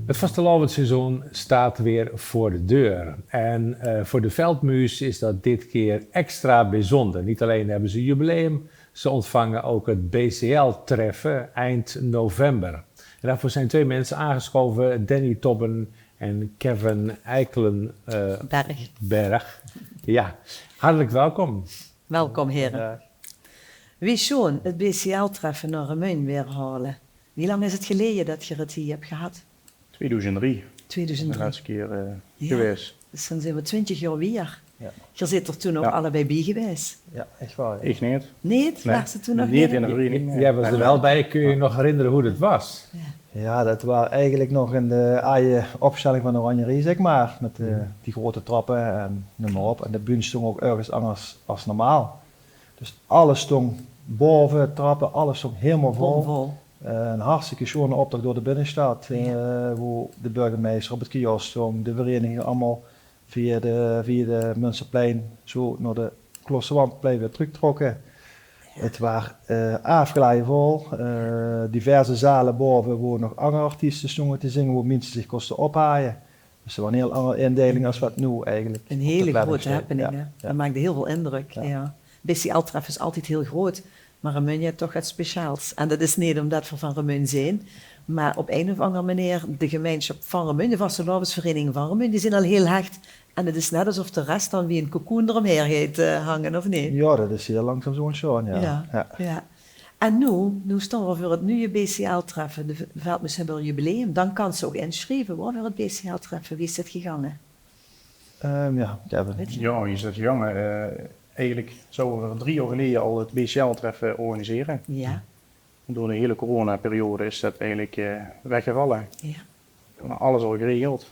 Het vastelavondseizoen staat weer voor de deur. En voor de Veldmuus is dat dit keer extra bijzonder. Niet alleen hebben ze jubileum, ze ontvangen ook het BCL-treffen eind november. En daarvoor zijn 2 mensen aangeschoven, Danny Tobben en Kevin Eikelenberg. Ja, hartelijk welkom. Welkom heren. Wie schoon het BCL-treffen naar Remuin weer halen? Wie lang is het geleden dat je het hier hebt gehad? 2003. 2003. De laatste keer geweest. Dus dan zijn we 20 jaar weer. Ja. Je zit er toen ook Ja. allebei bij geweest. Ja, echt waar. Ja. Ik niet. Nee, Nee. was ze toen nog Niet niet? in de vereniging. Jij was er wel bij, kun je je nog herinneren hoe het was? Ja, dat was eigenlijk nog in de eigen opstelling van de Oranjerie, zeg maar. Met die grote trappen en noem maar op. En de bühne stond ook ergens anders als normaal. Dus alles stond boven, trappen, alles stond helemaal vol. Vol. Een hartstikke schone optocht door de binnenstad. Waar de burgemeester op het kiosk stond, de vereniging allemaal via de Münsterplein zo naar de Kloosterwandplein weer teruggetrokken. Het was afgeleid vol, diverse zalen boven waar nog andere artiesten stonden te zingen, waar mensen zich kosten ophaaien. Dus dat was een heel andere indeling als wat nu eigenlijk. Een op hele de grote Weddenschap. happening, Ja, hè? ja. Dat maakte heel veel indruk. Ja. BCL-treffen is altijd heel groot, maar Remuin heeft toch iets speciaals. En dat is niet omdat we van Remuin zijn, maar op een of andere manier de gemeenschap van Remuin, de vastelavondsvereniging van Remuin, die zijn al heel hecht. En het is net alsof de rest dan wie een cocoon eromheen gaat hangen, of niet? Ja, dat is heel langzaam zo'n show, ja. Ja. En nu staan we voor het nieuwe BCL-treffen. De Veldmuis hebben een jubileum. Dan kan ze ook inschrijven voor het BCL-treffen. Wie is dit gegaan? Ja, Kevin. Weet je? Ja, je zit jongen. Eigenlijk zouden we 3 jaar geleden al het BCL-treffen organiseren. Ja. Door de hele coronaperiode is dat eigenlijk weggevallen. Ja. Maar alles al geregeld.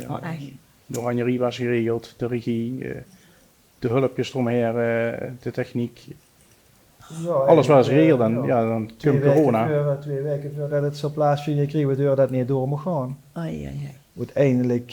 Oh, echt? De Oranjerie was geregeld, de regie, de hulpjes eromheen, de techniek. Ja, Alles was geregeld en ja. dan kwam corona. 2 weken voordat het zo plaatsvinden, kregen we door dat het niet door mocht gaan. Ai. Uiteindelijk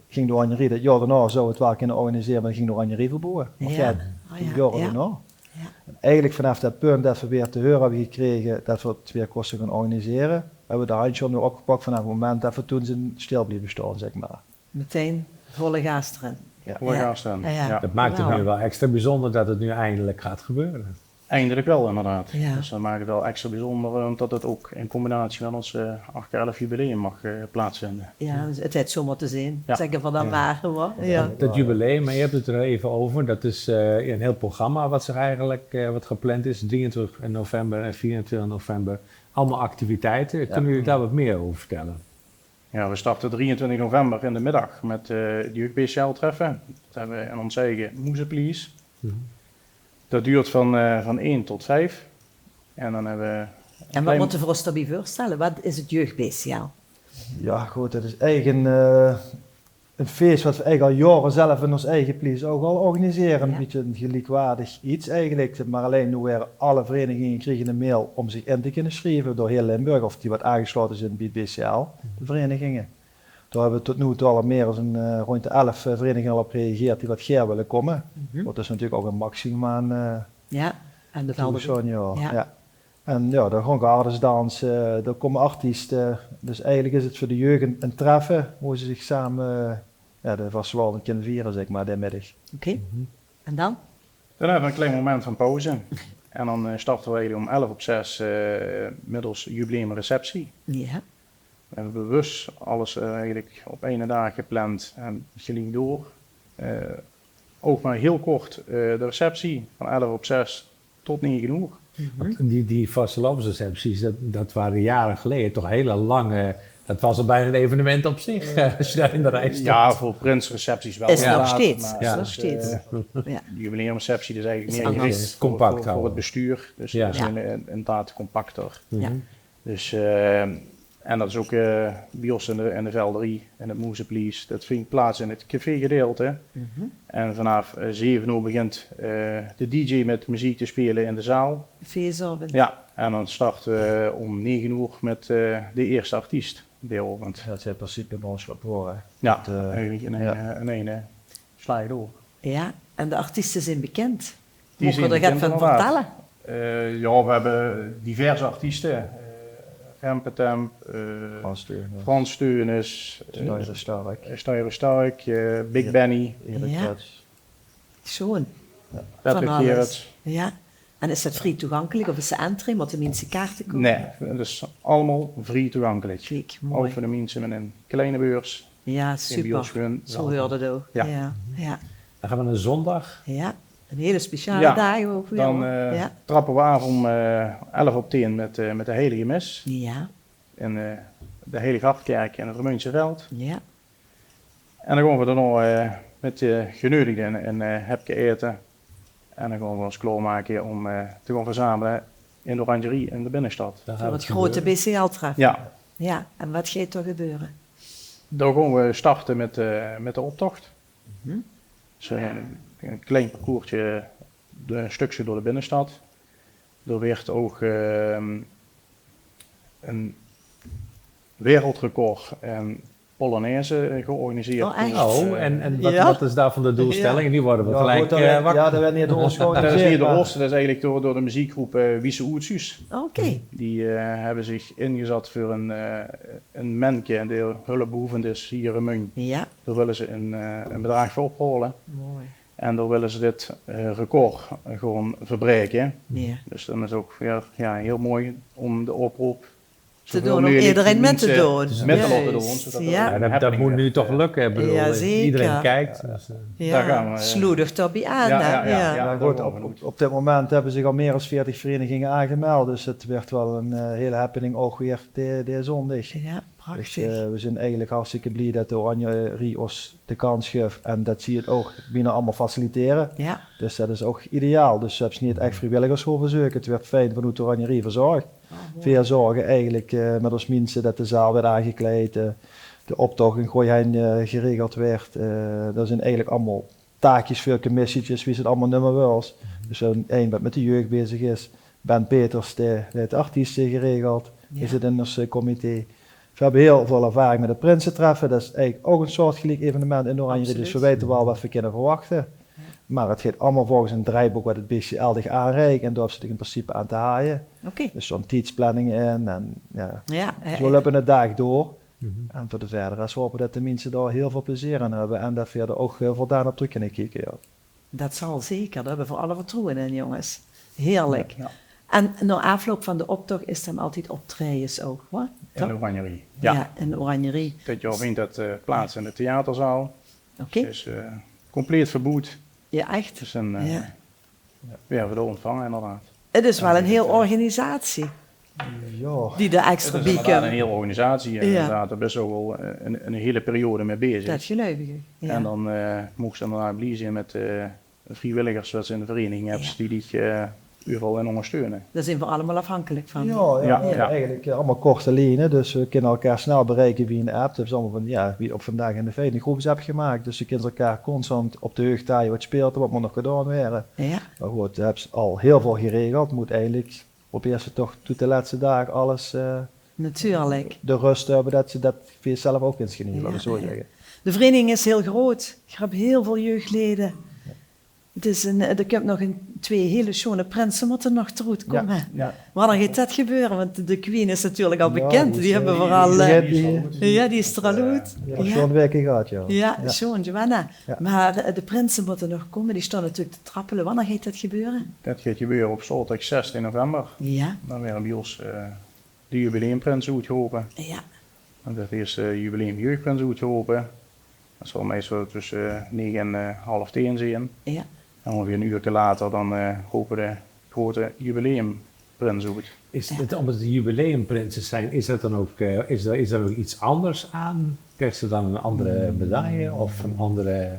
ging de Oranjerie dat jaar daarna zou het wel kunnen organiseren, maar dan ging de Oranjerie verboden. Of Ja. die jaren Ja. daarna. Ja. En eigenlijk vanaf dat punt dat we weer te horen hebben gekregen dat we het weer kosten gaan organiseren, hebben we de handje nu opgepakt vanaf het moment dat we toen zijn stil bleven staan, zeg maar. Meteen volle gas erin. Voor gaan staan. Ja, ja. Ja. Dat maakt het nu wel extra bijzonder dat het nu eindelijk gaat gebeuren. Eindelijk wel, inderdaad. Ja. Dus dat maakt het wel extra bijzonder, omdat het ook in combinatie met ons 8-11 jubileum mag plaatsvinden. Ja, dus het is zomaar te zien. Ja. Zeggen we dan maar gewoon. Ja. Dat jubileum, maar je hebt het er even over, dat is een heel programma wat zich eigenlijk wat gepland is. 23 november en 24 november, allemaal activiteiten. Kunnen jullie daar wat meer over vertellen? Ja, we starten 23 november in de middag met het jeugd BCL-treffen. Dat hebben we in ons eigen Moezeplies. Dat duurt van 1 tot 5. En dan hebben we... En wat moeten we ons daarbij voorstellen? Wat is het jeugd-BCL? Ja, goed, het is eigen een feest wat we eigenlijk al jaren zelf in ons eigen plees ook al organiseren. Ja. Een beetje een gelijkwaardig iets eigenlijk. Maar alleen nu weer alle verenigingen kregen een mail om zich in te kunnen schrijven door heel Limburg, of die wat aangesloten zijn bij het BCL, de verenigingen. Daar hebben we tot nu toe al meer dan rond de 11 verenigingen al op gereageerd die wat graag willen komen. Dat is natuurlijk ook een maximum aan Ja, en de velden. zo'n jaar. Ja. Ja. En ja, daar gaan gardesdans, daar komen artiesten. Dus eigenlijk is het voor de jeugd een treffen hoe ze zich samen de vastelavond kunnen vieren, zeg maar, die middag. Oké. En dan? Dan hebben we een klein moment van pauze. En dan starten we eigenlijk om 11 op 6 middels jubileumreceptie. Ja. We hebben bewust alles eigenlijk op 1 dag gepland en het ging door. Ook maar heel kort de receptie van 11 op 6 tot 9 uur. Die vastelavondsrecepties, dat waren jaren geleden toch hele lange... Dat was al bijna een evenement op zich, als je daar in de rij stond. Ja, voor prinsrecepties wel. Is nog inderdaad, steeds. maar Is het nog steeds. De Ja. jubileumreceptie is eigenlijk Is meer anders. gericht Compact voor houden. het bestuur. Dus Ja. dat is inderdaad compacter. Ja. Dus, en dat is ook bij ons in de velderie, in het Moezeplies. Dat vindt plaats in het cafégedeelte. En vanaf 7 uur begint de DJ met muziek te spelen in de zaal. Feestavond. Ja, en dan starten we om 9 uur met de eerste artiest, deelopend. Dat is in principe bij ons horen. Ja, Dat, eigenlijk in één sla je door. Ja, en de artiesten zijn bekend. Die Mogen zijn we er bekend, van inderdaad. vertellen? Ja, we hebben diverse artiesten. Hempetemp, Frans Steunis, Steyr Stark, Big Benny, Erik Ja. Kruts. Zo'n. Patrick alles. Gerrits. Ja. En is dat vrij toegankelijk of is de entree? Moeten mensen kaarten kopen? Nee, dat is allemaal vrij toegankelijk. Kijk, Ook mooi. voor de mensen met een kleine beurs. Ja, In super. Bioschoen. Zo hoorde het ook. Ja. Ja. Ja. Dan gaan we naar zondag. Ja. Een hele speciale Ja, dagen ook weer. Dan hoor. Ja. trappen we af om 11 op 10 met de Heilige Mis. Ja. In de Heilige Hartkerk in het Remeunse Veld. Ja. En dan gaan we daarna met de genodigden een hapje eten. En dan gaan we ons klaarmaken om te gaan verzamelen in de orangerie in de binnenstad. Dan Voor gaat het grote gebeuren. BCL-tref. Ja, Ja. En wat gaat er gebeuren? dan gaan we starten met de optocht. Mhm. Dus, een klein parcoursje, een stukje door de binnenstad. Er werd ook een wereldrecord en Polonaise georganiseerd. Oh, echt? Oh, en Ja. wat is daarvan de doelstelling? Nu worden we Ja, gelijk goed, dat wakker. dat werd niet door ons Dat is georganiseerd. niet de maar- Oosten, dat is eigenlijk door de muziekgroep Wiese Oetsus. Oké. Die hebben zich ingezet voor een menke en die hulpbehoevend is hier in Mung. Ja. Daar willen ze een bedrag voor ophalen. Mooi. En daar willen ze dit record gewoon verbreken. Ja. Dus dan is het ook weer heel mooi om de oproep Te zoveel doen, om mogelijk iedereen met te mensen doen. Met te laten Juist. doen. Zodat er Ja. een Ja, dat happening moet nu werd, toch lukken. Ik bedoel, Ja, zeker. iedereen kijkt. Dus, Daar gaan Ja. we. Sloedig Toby aan. Ja, hè? ja, ja, Ja. ja. Ja, dat goed, gaan we op dit moment hebben zich al meer dan 40 verenigingen aangemeld. Dus het werd wel een hele happening ook weer de zondag. Ja, Dus prachtig. we zijn eigenlijk hartstikke blij dat de Oranjerie ons de kans geeft. En dat zie je het ook binnen allemaal faciliteren. Ja. Dus dat is ook ideaal. Dus ze hebben niet echt vrijwilligers voor verzoeken. Het werd fijn vanuit de Oranjerie verzorgd. Veel zorgen eigenlijk met ons mensen dat de zaal werd aangekleed. De optocht in Gooiheen geregeld werd. Dat zijn eigenlijk allemaal taakjes voor commissietjes, wie ze het allemaal nummer wil. Dus zo'n één wat met de jeugd bezig is. Ben Peters, die heeft de artiesten geregeld. Ja. Die zit in ons comité. We hebben heel veel ervaring met het Prinsentreffen. Dat is eigenlijk ook een soortgelijk evenement in de Oranjerie. Dus we Absoluut. weten wel wat we kunnen verwachten. Maar het gaat allemaal volgens een draaiboek wat het BCL zich aanreikt. En daar zit ik in principe aan te haaien. Oké. Dus zo'n tijdsplanning in. En ja, Ja. zo lopen we de dag door. Mhm. En voor de verdere rest hopen we dat de mensen daar heel veel plezier aan hebben. En dat we er ook voldaan op terug kunnen kijken. Ja. Dat zal zeker. Daar hebben we voor alle vertrouwen in, jongens. Heerlijk. Ja, En na afloop van de optocht is dan altijd optredens ook, hoor. in de Oranjerie. Ja. Ja, in de Oranjerie. Dit jaar vindt dat plaats in de theaterzaal. Oké. Het is compleet verboed. Ja, echt. Dus een Ja. weer voor de ontvangen inderdaad. Het is wel een heel organisatie Ja. die de Het extra is inderdaad een bieken. hele organisatie. Ja. Inderdaad, daar is ook wel een hele periode mee bezig. Dat geloof ik. Ja. En dan mocht ze inderdaad blij zijn met vrijwilligers zoals ze in de vereniging hebben, die overal in ondersteunen. Daar zijn we allemaal afhankelijk van. Ja, Ja. eigenlijk allemaal korte lijnen. Dus we kunnen elkaar snel bereiken via een app. Dat is allemaal van, ja, wie op vandaag in de vereniging groepsapp gemaakt. Dus we kunnen elkaar constant op de heugd taaien wat speelt er, wat moet nog gedaan worden. Ja. Maar goed, we hebben al heel veel geregeld. Moet eigenlijk, proberen ze toch tot de laatste dagen alles Natuurlijk. de rust hebben dat ze dat voor jezelf ook eens genieten, Ja, laten we zo ja. zeggen. De vereniging is heel groot. Je hebt heel veel jeugdleden. Het is er komt nog twee hele schone prinsen moeten nog terug komen. Ja. Wanneer gaat dat gebeuren? Want de queen is natuurlijk al Ja, bekend. die Die is, hebben eh, vooral... die die is er al uit. Ja, Ja. zo'n weken gehad, ja. Ja, zo'n Joanna. Ja. Maar de prinsen moeten nog komen. Die staan natuurlijk te trappelen. Wanneer gaat dat gebeuren? Dat gaat gebeuren op zaterdag 16 november. Ja. Dan weer bij ons de jubileumprins uitgehopen. Ja. En dat is jubileum jeugdprins uitgehopen. Dat zal meestal tussen 9 en half 10 zijn. Ja. En ongeveer een uur later dan hopen de grote jubileumprins uit. Is het, omdat het jubileumprinsen zijn, is er dan ook, is er ook iets anders aan? Krijgt ze dan een andere medaille of een andere...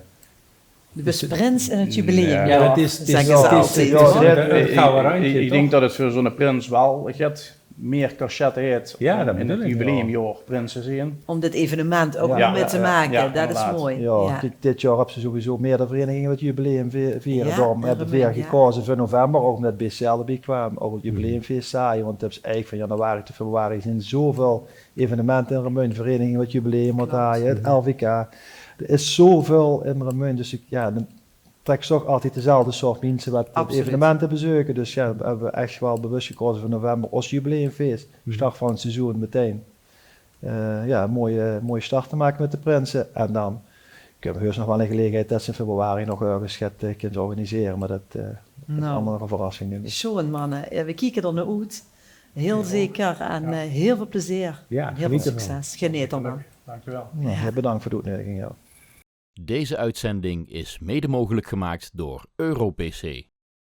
De prins in het jubileum. Ja, Ja, het is zeggen ze ja, altijd. ja, hoor. een gouden randje, Ik toch? denk dat het voor zo'n prins wel gaat meer cachet heeft Ja, dat om in bedoel het ik, jubileumjaar prins te zien. Om dit evenement ook Ja, nog mee te maken. ja, dat is inderdaad. mooi. Ja, Ja. dit jaar hebben ze sowieso meerdere verenigingen het jubileum vieren. Ja, Daarom hebben we weer ja. gekozen voor november, ook omdat BCL erbij kwam. Ook het jubileumfeest saaien, want het is eigenlijk van januari tot februari zijn zoveel evenementen in Remeun, verenigingen wat jubileum wat haaien, het LVK. Er is zoveel in Remeun, dus trekt toch altijd dezelfde soort mensen wat het Absoluut. evenementen bezoeken. Dus ja, we hebben echt wel bewust gekozen voor november als jubileumfeest. Start van het seizoen meteen. Ja, een mooie start te maken met de Prinsen. En dan kunnen we heus nog wel een gelegenheid dat ze in februari nog ergens kunnen organiseren. Maar dat is allemaal nog een verrassing nu. Schoon mannen, we kijken er naar uit. Heel zeker en heel veel plezier. Ja, En heel veel geniet ervan. succes. Geniet ervan. Dank u wel. Nou, bedankt voor de uitnodiging. Ja. Deze uitzending is mede mogelijk gemaakt door EuroPC.